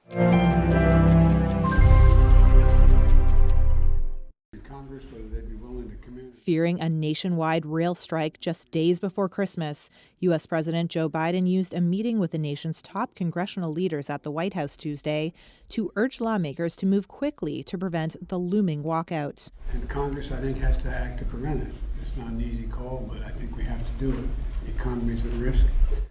Congress, whether they'd be willing to come in. Fearing a nationwide rail strike just days before Christmas, U.S. President Joe Biden used a meeting with the nation's top congressional leaders at the White House Tuesday to urge lawmakers to move quickly to prevent the looming walkout. And Congress, I think, has to act to prevent it. It's not an easy call, but I think we have to do it. The economy's at risk.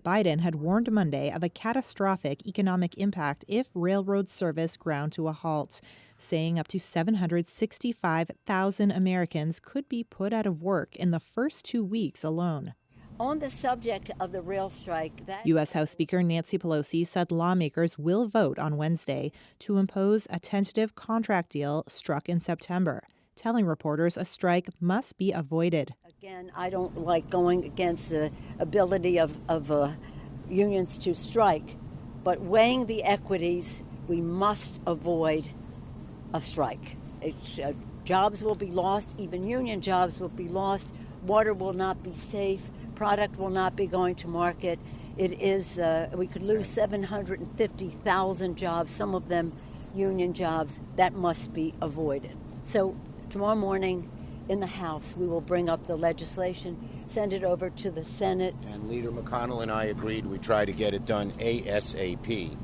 Biden had warned Monday of a catastrophic economic impact if railroad service ground to a halt, saying up to 765,000 Americans could be put out of work in the first 2 weeks alone. On the subject of the rail strike, U.S. House Speaker Nancy Pelosi said lawmakers will vote on Wednesday to impose a tentative contract deal struck in September, telling reporters a strike must be avoided. Again, I don't like going against the ability of unions to strike, but weighing the equities, we must avoid a strike. Jobs will be lost, even union jobs will be lost, water will not be safe, product will not be going to market. It is, we could lose 750,000 jobs, some of them union jobs. That must be avoided. So tomorrow morning in the House, we will bring up the legislation, send it over to the Senate. And Leader McConnell and I agreed we'd try to get it done ASAP.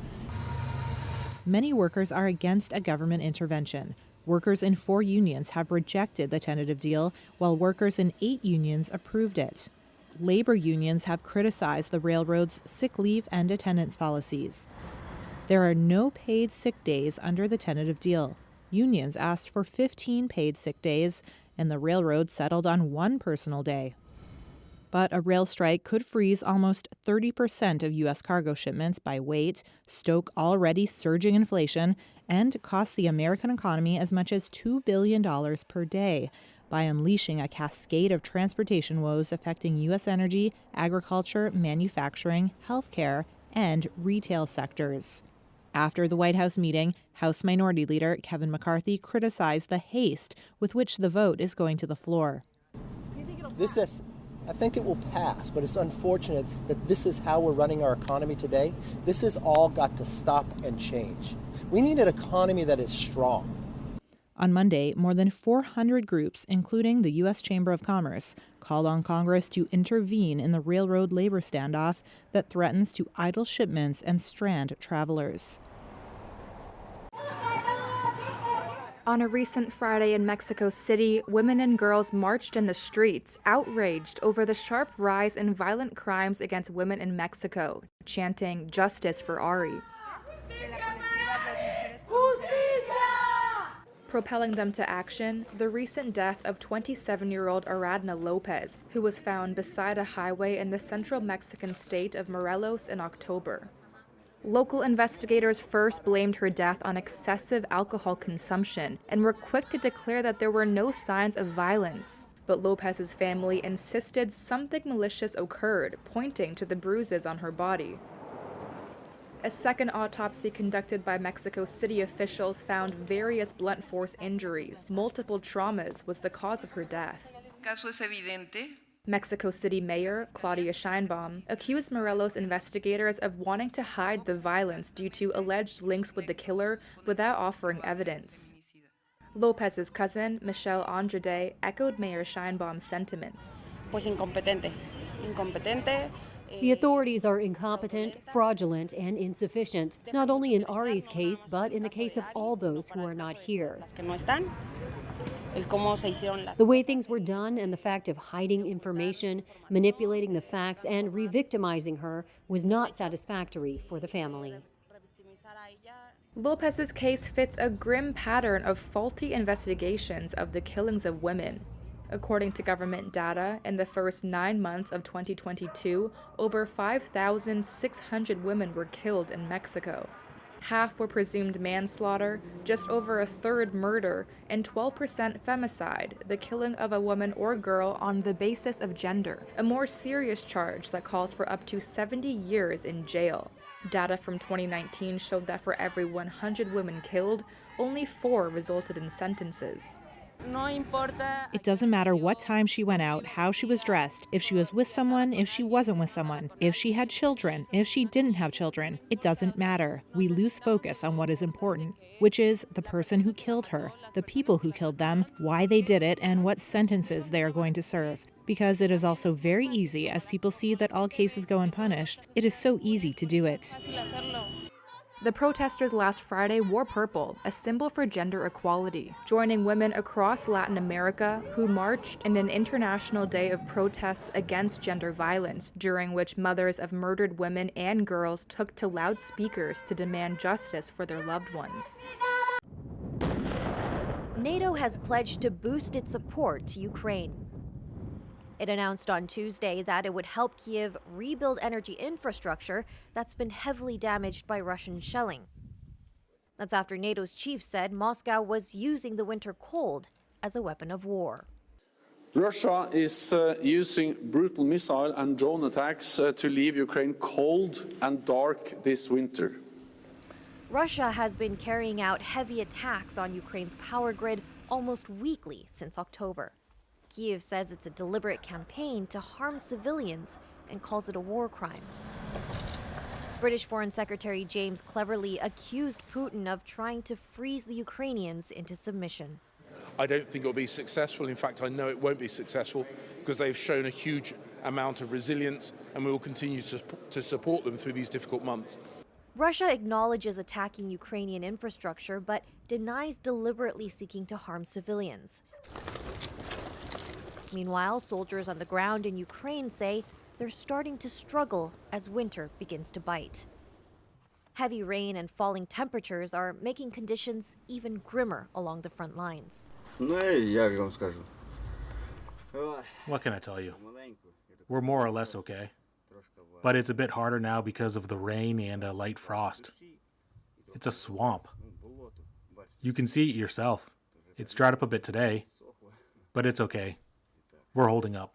Many workers are against a government intervention. Workers in 4 unions have rejected the tentative deal, while workers in 8 unions approved it. Labor unions have criticized the railroad's sick leave and attendance policies. There are no paid sick days under the tentative deal. Unions asked for 15 paid sick days, and the railroad settled on 1 personal day. But a rail strike could freeze almost 30% of U.S. cargo shipments by weight, stoke already surging inflation, and cost the American economy as much as $2 billion per day by unleashing a cascade of transportation woes affecting U.S. energy, agriculture, manufacturing, healthcare, and retail sectors. After the White House meeting, House Minority Leader Kevin McCarthy criticized the haste with which the vote is going to the floor. I think it will pass, but it's unfortunate that this is how we're running our economy today. This has all got to stop and change. We need an economy that is strong. On Monday, more than 400 groups, including the U.S. Chamber of Commerce, called on Congress to intervene in the railroad labor standoff that threatens to idle shipments and strand travelers. On a recent Friday in Mexico City, women and girls marched in the streets, outraged over the sharp rise in violent crimes against women in Mexico, chanting "Justice for Ari." Propelling them to action, the recent death of 27-year-old Aradna Lopez, who was found beside a highway in the central Mexican state of Morelos in October. Local investigators first blamed her death on excessive alcohol consumption and were quick to declare that there were no signs of violence. But Lopez's family insisted something malicious occurred, pointing to the bruises on her body. A second autopsy conducted by Mexico City officials found various blunt force injuries. Multiple traumas was the cause of her death. Mexico City Mayor Claudia Sheinbaum accused Morelos investigators of wanting to hide the violence due to alleged links with the killer without offering evidence. Lopez's cousin, Michelle Andrade, echoed Mayor Sheinbaum's sentiments. The authorities are incompetent, fraudulent, and insufficient, not only in Ari's case, but in the case of all those who are not here. The way things were done and the fact of hiding information, manipulating the facts, and re-victimizing her was not satisfactory for the family. Lopez's case fits a grim pattern of faulty investigations of the killings of women. According to government data, in the first 9 months of 2022, over 5,600 women were killed in Mexico. Half were presumed manslaughter, just over a third murder, and 12% femicide, the killing of a woman or girl on the basis of gender, a more serious charge that calls for up to 70 years in jail. Data from 2019 showed that for every 100 women killed, only 4 resulted in sentences. It doesn't matter what time she went out, how she was dressed, if she was with someone, if she wasn't with someone, if she had children, if she didn't have children. It doesn't matter. We lose focus on what is important, which is the person who killed her, the people who killed them, why they did it, and what sentences they are going to serve. Because it is also very easy, as people see that all cases go unpunished, it is so easy to do it. The protesters last Friday wore purple, a symbol for gender equality, joining women across Latin America who marched in an international day of protests against gender violence, during which mothers of murdered women and girls took to loudspeakers to demand justice for their loved ones. NATO has pledged to boost its support to Ukraine. It announced on Tuesday that it would help Kyiv rebuild energy infrastructure that's been heavily damaged by Russian shelling. That's after NATO's chief said Moscow was using the winter cold as a weapon of war. Russia is using brutal missile and drone attacks to leave Ukraine cold and dark this winter. Russia has been carrying out heavy attacks on Ukraine's power grid almost weekly since October. Kyiv says it's a deliberate campaign to harm civilians and calls it a war crime. British Foreign Secretary James cleverly accused Putin of trying to freeze the Ukrainians into submission. I don't think it will be successful. In fact, I know it won't be successful because they've shown a huge amount of resilience, and we will continue to support them through these difficult months. Russia acknowledges attacking Ukrainian infrastructure, but denies deliberately seeking to harm civilians. Meanwhile, soldiers on the ground in Ukraine say they're starting to struggle as winter begins to bite. Heavy rain and falling temperatures are making conditions even grimmer along the front lines. What can I tell you? We're more or less okay. But it's a bit harder now because of the rain and a light frost. It's a swamp. You can see it yourself. It's dried up a bit today, but it's okay. We're holding up.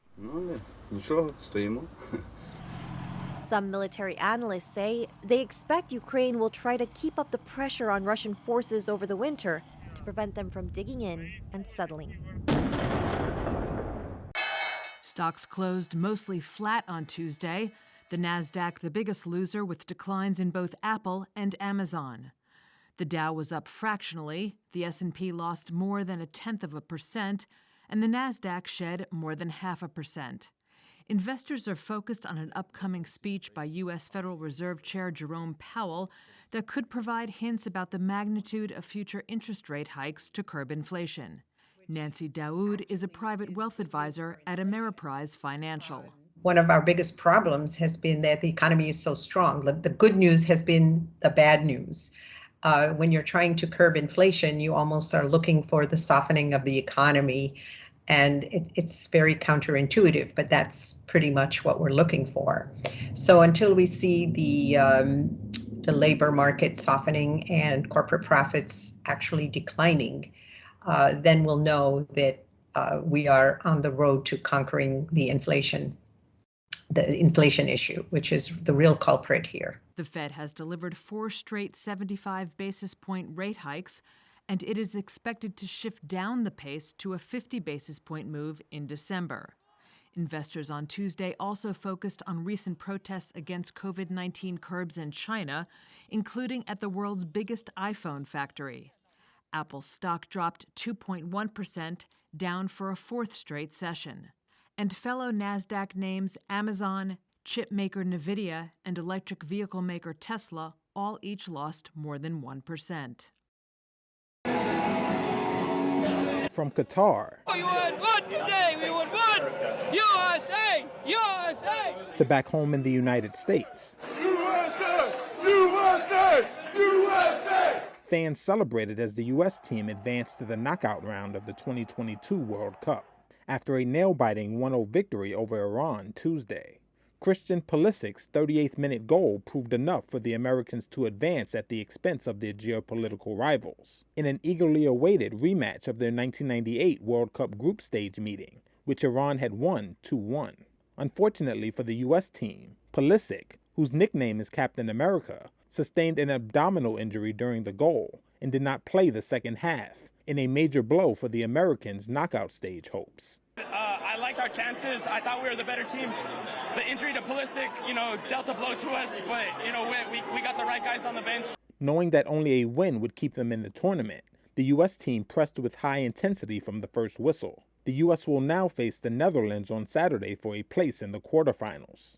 Some military analysts say they expect Ukraine will try to keep up the pressure on Russian forces over the winter to prevent them from digging in and settling. Stocks closed mostly flat on Tuesday. The Nasdaq, the biggest loser, with declines in both Apple and Amazon. The Dow was up fractionally. The S&P lost more than 0.1%. And the Nasdaq shed more than 0.5%. Investors are focused on an upcoming speech by U.S. Federal Reserve Chair Jerome Powell that could provide hints about the magnitude of future interest rate hikes to curb inflation. Nancy Daoud is a private wealth advisor at Ameriprise Financial. One of our biggest problems has been that the economy is so strong. The good news has been the bad news. When you're trying to curb inflation, you almost are looking for the softening of the economy, and it's very counterintuitive, but that's pretty much what we're looking for. So until we see the labor market softening and corporate profits actually declining, then we'll know that we are on the road to conquering the inflation issue, which is the real culprit here. The Fed has delivered 4 straight 75 basis point rate hikes, and it is expected to shift down the pace to a 50 basis point move in December. Investors on Tuesday also focused on recent protests against COVID-19 curbs in China, including at the world's biggest iPhone factory. Apple's stock dropped 2.1%, down for a 4th straight session. And fellow Nasdaq names Amazon, chip maker NVIDIA, and electric vehicle maker Tesla all each lost more than 1%. From Qatar to back home in the United States, fans celebrated as the U.S. team advanced to the knockout round of the 2022 World Cup after a nail-biting 1-0 victory over Iran Tuesday. Christian Pulisic's 38th-minute goal proved enough for the Americans to advance at the expense of their geopolitical rivals in an eagerly awaited rematch of their 1998 World Cup group stage meeting, which Iran had won 2-1. Unfortunately for the U.S. team, Pulisic, whose nickname is Captain America, sustained an abdominal injury during the goal and did not play the second half, in a major blow for the Americans' knockout stage hopes. I liked our chances. I thought we were the better team. The injury to Pulisic, dealt a blow to us, but, we got the right guys on the bench. Knowing that only a win would keep them in the tournament, the U.S. team pressed with high intensity from the first whistle. The U.S. will now face the Netherlands on Saturday for a place in the quarterfinals.